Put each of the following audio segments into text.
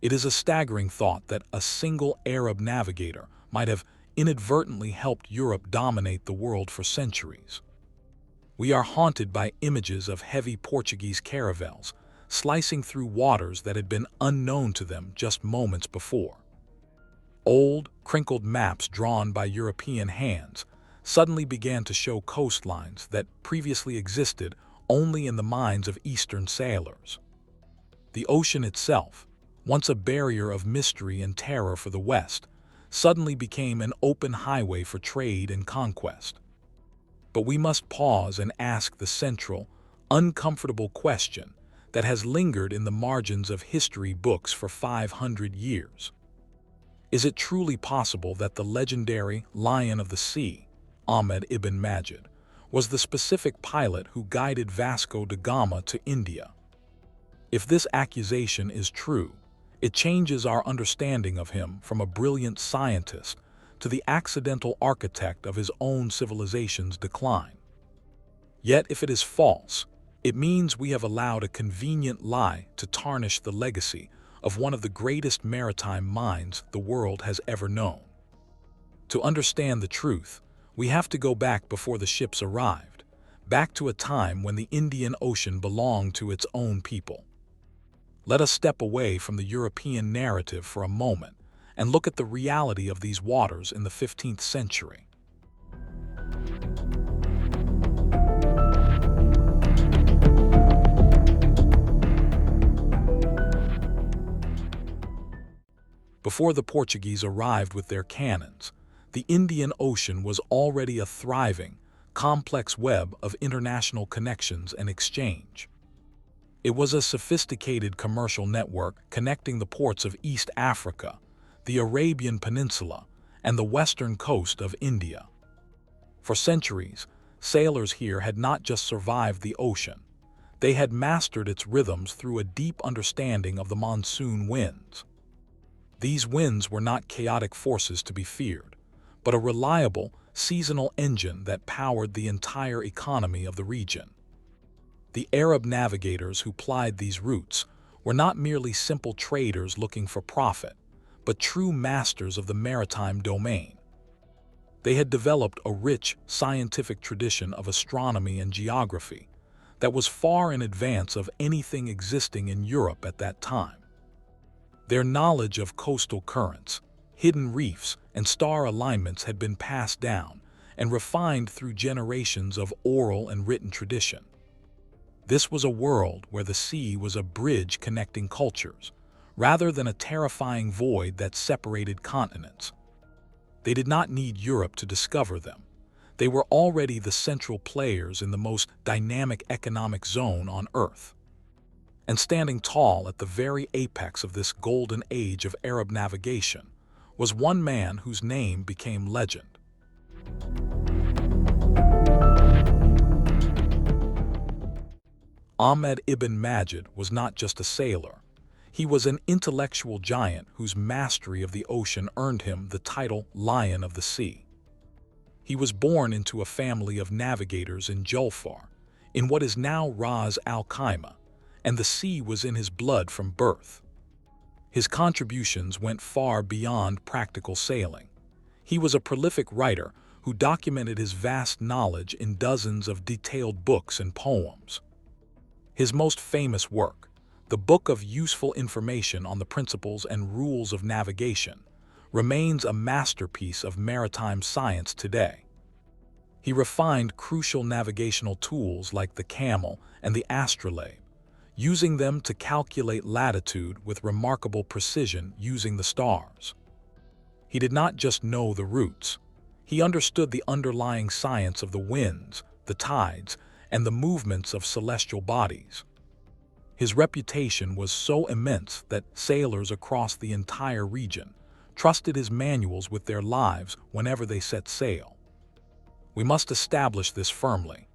It is a staggering thought that a single Arab navigator might have inadvertently helped Europe dominate the world for centuries. We are haunted by images of heavy Portuguese caravels slicing through waters that had been unknown to them just moments before. Old, crinkled maps drawn by European hands suddenly began to show coastlines that previously existed only in the minds of Eastern sailors. The ocean itself, once a barrier of mystery and terror for the West, suddenly became an open highway for trade and conquest. But we must pause and ask the central, uncomfortable question that has lingered in the margins of history books for 500 years. Is it truly possible that the legendary Lion of the Sea, Ahmad ibn Majid, was the specific pilot who guided Vasco da Gama to India? If this accusation is true, it changes our understanding of him from a brilliant scientist to the accidental architect of his own civilization's decline. Yet if it is false, it means we have allowed a convenient lie to tarnish the legacy of one of the greatest maritime minds the world has ever known. To understand the truth, we have to go back before the ships arrived, back to a time when the Indian Ocean belonged to its own people. Let us step away from the European narrative for a moment and look at the reality of these waters in the 15th century. Before the Portuguese arrived with their cannons, the Indian Ocean was already a thriving, complex web of international connections and exchange. It was a sophisticated commercial network connecting the ports of East Africa, the Arabian Peninsula, and the western coast of India. For centuries, sailors here had not just survived the ocean, they had mastered its rhythms through a deep understanding of the monsoon winds. These winds were not chaotic forces to be feared, but a reliable, seasonal engine that powered the entire economy of the region. The Arab navigators who plied these routes were not merely simple traders looking for profit, but true masters of the maritime domain. They had developed a rich scientific tradition of astronomy and geography that was far in advance of anything existing in Europe at that time. Their knowledge of coastal currents, hidden reefs, and star alignments had been passed down and refined through generations of oral and written tradition. This was a world where the sea was a bridge connecting cultures, rather than a terrifying void that separated continents. They did not need Europe to discover them. They were already the central players in the most dynamic economic zone on Earth. And standing tall at the very apex of this golden age of Arab navigation was one man whose name became legend. Ahmad ibn Majid was not just a sailor. He was an intellectual giant whose mastery of the ocean earned him the title Lion of the Sea. He was born into a family of navigators in Julfar, in what is now Ras Al Khaimah, and the sea was in his blood from birth. His contributions went far beyond practical sailing. He was a prolific writer who documented his vast knowledge in dozens of detailed books and poems. His most famous work, the Book of Useful Information on the Principles and Rules of Navigation, remains a masterpiece of maritime science today. He refined crucial navigational tools like the camel and the astrolabe, using them to calculate latitude with remarkable precision using the stars. He did not just know the routes. He understood the underlying science of the winds, the tides, and the movements of celestial bodies. His reputation was so immense that sailors across the entire region trusted his manuals with their lives whenever they set sail. We must establish this firmly.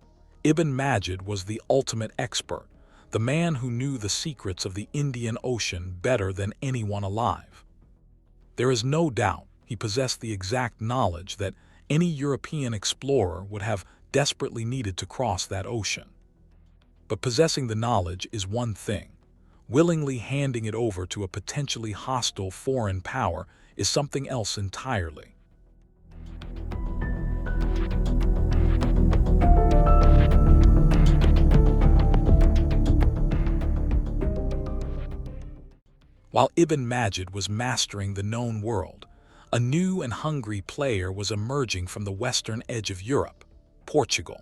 Ibn Majid was the ultimate expert, the man who knew the secrets of the Indian Ocean better than anyone alive. There is no doubt he possessed the exact knowledge that any European explorer would have desperately needed to cross that ocean. But possessing the knowledge is one thing. Willingly handing it over to a potentially hostile foreign power is something else entirely. While Ibn Majid was mastering the known world, a new and hungry player was emerging from the western edge of Europe, Portugal.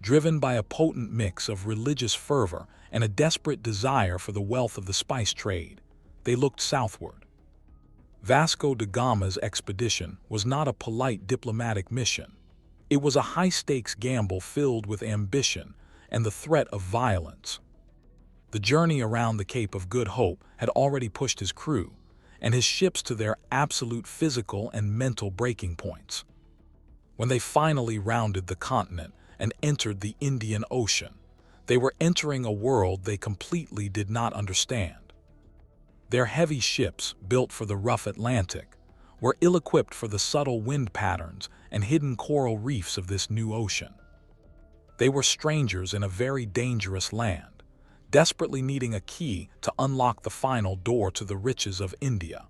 Driven by a potent mix of religious fervor and a desperate desire for the wealth of the spice trade, they looked southward. Vasco da Gama's expedition was not a polite diplomatic mission. It was a high-stakes gamble filled with ambition and the threat of violence. The journey around the Cape of Good Hope had already pushed his crew and his ships to their absolute physical and mental breaking points. When they finally rounded the continent and entered the Indian Ocean, they were entering a world they completely did not understand. Their heavy ships, built for the rough Atlantic, were ill-equipped for the subtle wind patterns and hidden coral reefs of this new ocean. They were strangers in a very dangerous land, desperately needing a key to unlock the final door to the riches of India.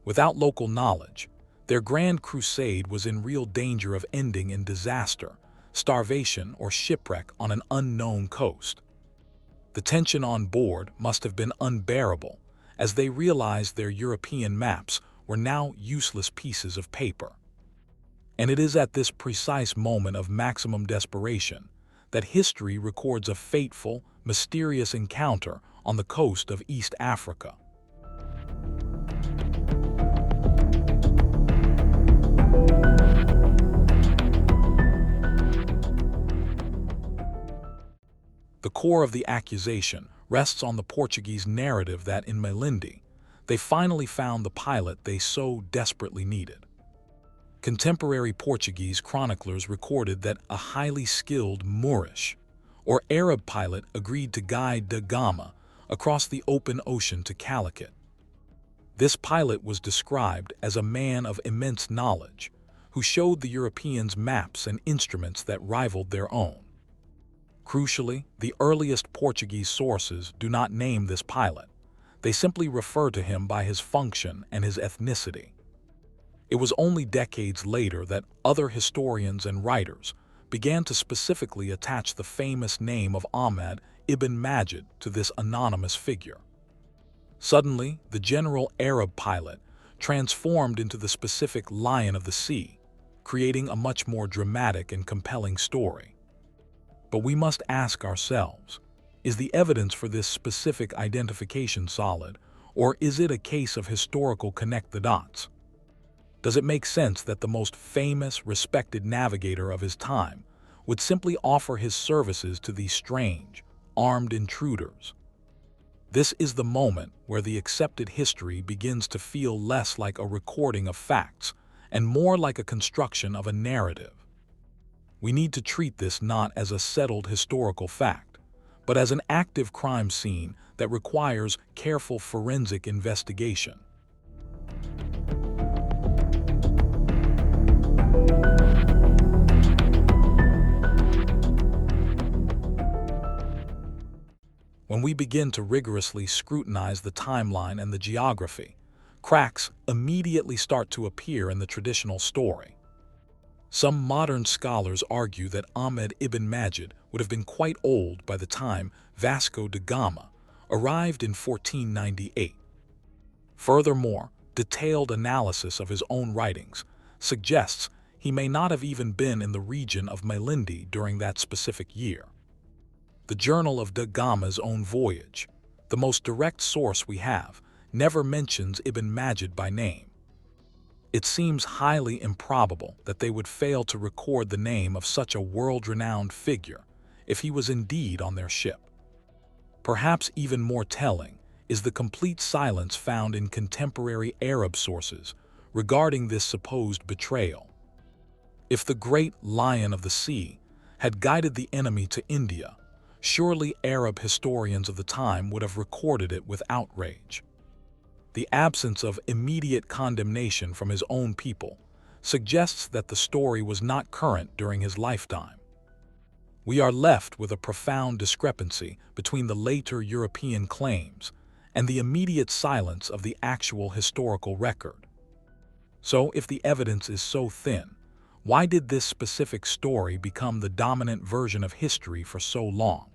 Without local knowledge, their grand crusade was in real danger of ending in disaster, starvation, or shipwreck on an unknown coast. The tension on board must have been unbearable, as they realized their European maps were now useless pieces of paper. And it is at this precise moment of maximum desperation that history records a fateful, mysterious encounter on the coast of East Africa. The core of the accusation rests on the Portuguese narrative that in Malindi, they finally found the pilot they so desperately needed. Contemporary Portuguese chroniclers recorded that a highly skilled Moorish or Arab pilot agreed to guide da Gama across the open ocean to Calicut. This pilot was described as a man of immense knowledge, who showed the Europeans maps and instruments that rivaled their own. Crucially, the earliest Portuguese sources do not name this pilot. They simply refer to him by his function and his ethnicity. It was only decades later that other historians and writers began to specifically attach the famous name of Ahmad ibn Majid to this anonymous figure. Suddenly, the general Arab pilot transformed into the specific Lion of the Sea, creating a much more dramatic and compelling story. But we must ask ourselves, is the evidence for this specific identification solid, or is it a case of historical connect the dots? Does it make sense that the most famous, respected navigator of his time would simply offer his services to these strange, armed intruders? This is the moment where the accepted history begins to feel less like a recording of facts and more like a construction of a narrative. We need to treat this not as a settled historical fact, but as an active crime scene that requires careful forensic investigation. When we begin to rigorously scrutinize the timeline and the geography, cracks immediately start to appear in the traditional story. Some modern scholars argue that Ahmad ibn Majid would have been quite old by the time Vasco da Gama arrived in 1498. Furthermore, detailed analysis of his own writings suggests he may not have even been in the region of Malindi during that specific year. The journal of da Gama's own voyage, the most direct source we have, never mentions Ibn Majid by name. It seems highly improbable that they would fail to record the name of such a world-renowned figure if he was indeed on their ship. Perhaps even more telling is the complete silence found in contemporary Arab sources regarding this supposed betrayal. If the great Lion of the Sea had guided the enemy to India, surely Arab historians of the time would have recorded it with outrage. The absence of immediate condemnation from his own people suggests that the story was not current during his lifetime. We are left with a profound discrepancy between the later European claims and the immediate silence of the actual historical record. So, if the evidence is so thin, why did this specific story become the dominant version of history for so long?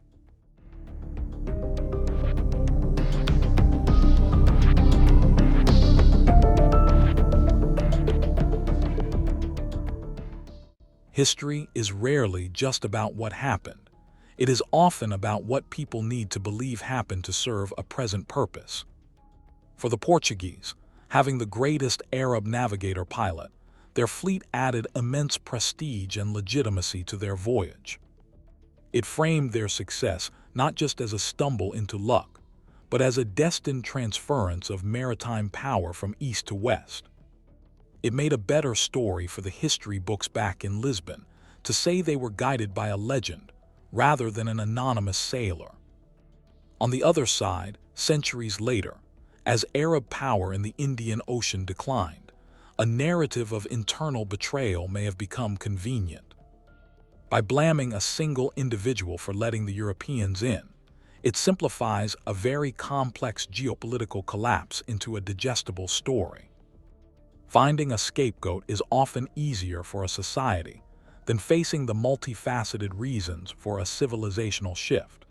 History is rarely just about what happened. It is often about what people need to believe happened to serve a present purpose. For the Portuguese, having the greatest Arab navigator pilot, their fleet added immense prestige and legitimacy to their voyage. It framed their success not just as a stumble into luck, but as a destined transference of maritime power from east to west. It made a better story for the history books back in Lisbon to say they were guided by a legend rather than an anonymous sailor. On the other side, centuries later, as Arab power in the Indian Ocean declined, a narrative of internal betrayal may have become convenient. By blaming a single individual for letting the Europeans in, it simplifies a very complex geopolitical collapse into a digestible story. Finding a scapegoat is often easier for a society than facing the multifaceted reasons for a civilizational shift.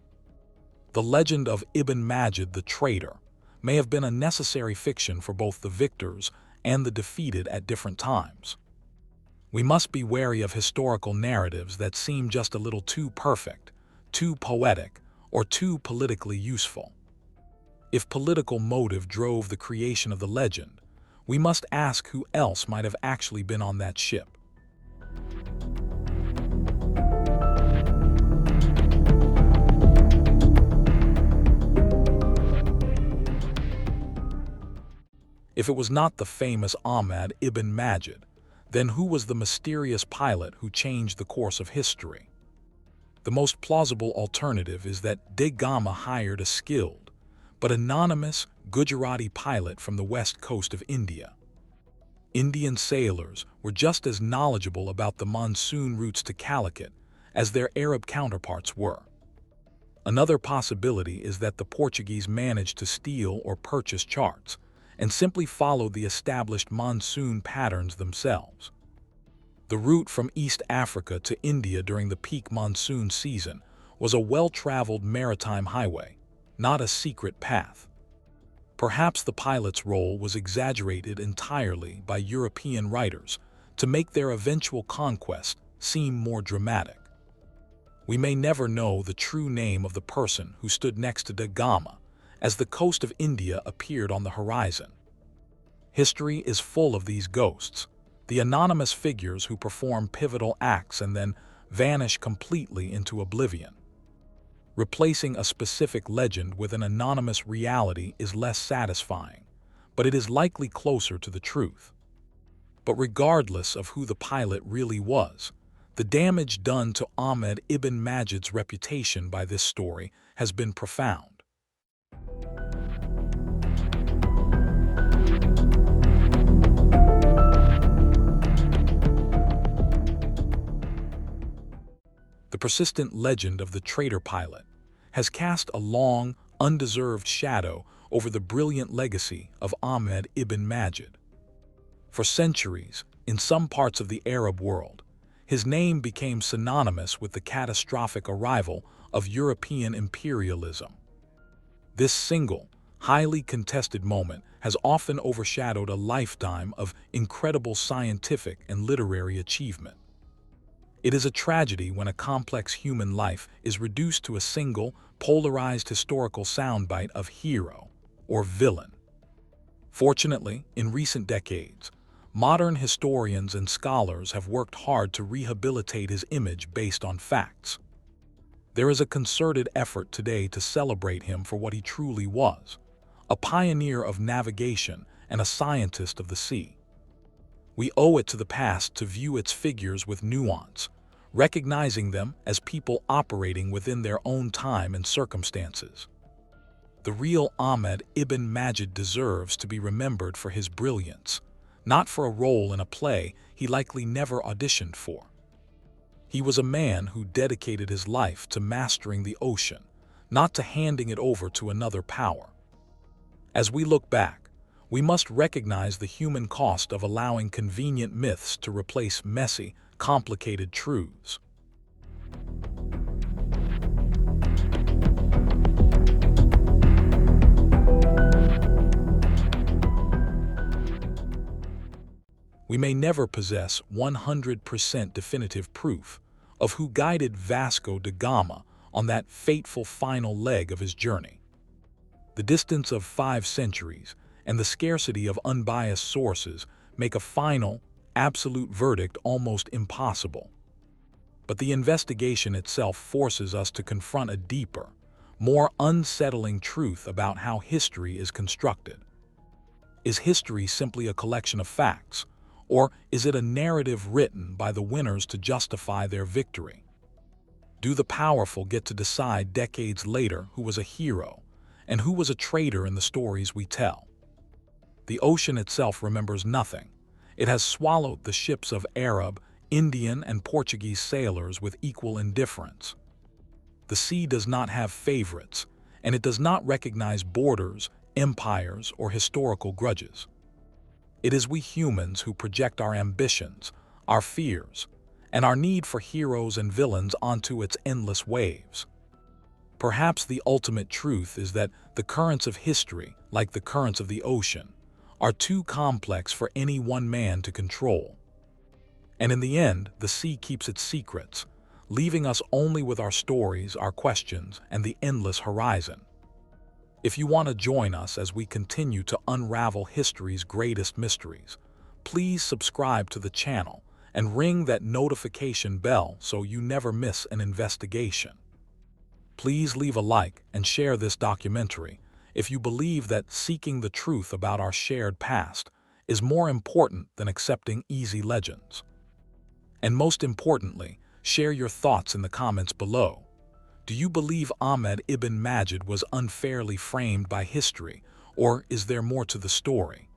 The legend of Ibn Majid the traitor may have been a necessary fiction for both the victors and the defeated at different times. We must be wary of historical narratives that seem just a little too perfect, too poetic, or too politically useful. If political motive drove the creation of the legend, we must ask who else might have actually been on that ship. If it was not the famous Ahmad ibn Majid, then who was the mysterious pilot who changed the course of history? The most plausible alternative is that da Gama hired a skilled but anonymous Gujarati pilot from the west coast of India. Indian sailors were just as knowledgeable about the monsoon routes to Calicut as their Arab counterparts were. Another possibility is that the Portuguese managed to steal or purchase charts and simply followed the established monsoon patterns themselves. The route from East Africa to India during the peak monsoon season was a well-traveled maritime highway, not a secret path. Perhaps the pilot's role was exaggerated entirely by European writers to make their eventual conquest seem more dramatic. We may never know the true name of the person who stood next to da Gama as the coast of India appeared on the horizon. History is full of these ghosts, the anonymous figures who perform pivotal acts and then vanish completely into oblivion. Replacing a specific legend with an anonymous reality is less satisfying, but it is likely closer to the truth. But regardless of who the pilot really was, the damage done to Ahmad ibn Majid's reputation by this story has been profound. The persistent legend of the traitor pilot has cast a long, undeserved shadow over the brilliant legacy of Ahmad ibn Majid. For centuries, in some parts of the Arab world, his name became synonymous with the catastrophic arrival of European imperialism. This single, highly contested moment has often overshadowed a lifetime of incredible scientific and literary achievement. It is a tragedy when a complex human life is reduced to a single, polarized historical soundbite of hero or villain. Fortunately, in recent decades, modern historians and scholars have worked hard to rehabilitate his image based on facts. There is a concerted effort today to celebrate him for what he truly was, a pioneer of navigation and a scientist of the sea. We owe it to the past to view its figures with nuance, recognizing them as people operating within their own time and circumstances. The real Ahmad ibn Majid deserves to be remembered for his brilliance, not for a role in a play he likely never auditioned for. He was a man who dedicated his life to mastering the ocean, not to handing it over to another power. As we look back, we must recognize the human cost of allowing convenient myths to replace messy, complicated truths. We may never possess 100% definitive proof of who guided Vasco da Gama on that fateful final leg of his journey. The distance of 5 centuries and the scarcity of unbiased sources make a final, absolute verdict almost impossible. But the investigation itself forces us to confront a deeper, more unsettling truth about how history is constructed. Is history simply a collection of facts? Or is it a narrative written by the winners to justify their victory? Do the powerful get to decide decades later who was a hero and who was a traitor in the stories we tell? The ocean itself remembers nothing. It has swallowed the ships of Arab, Indian, and Portuguese sailors with equal indifference. The sea does not have favorites, and it does not recognize borders, empires, or historical grudges. It is we humans who project our ambitions, our fears, and our need for heroes and villains onto its endless waves. Perhaps the ultimate truth is that the currents of history, like the currents of the ocean, are too complex for any one man to control. And in the end, the sea keeps its secrets, leaving us only with our stories, our questions, and the endless horizon. If you want to join us as we continue to unravel history's greatest mysteries, please subscribe to the channel and ring that notification bell so you never miss an investigation. Please leave a like and share this documentary if you believe that seeking the truth about our shared past is more important than accepting easy legends. And most importantly, share your thoughts in the comments below. Do you believe Ahmad ibn Majid was unfairly framed by history, or is there more to the story?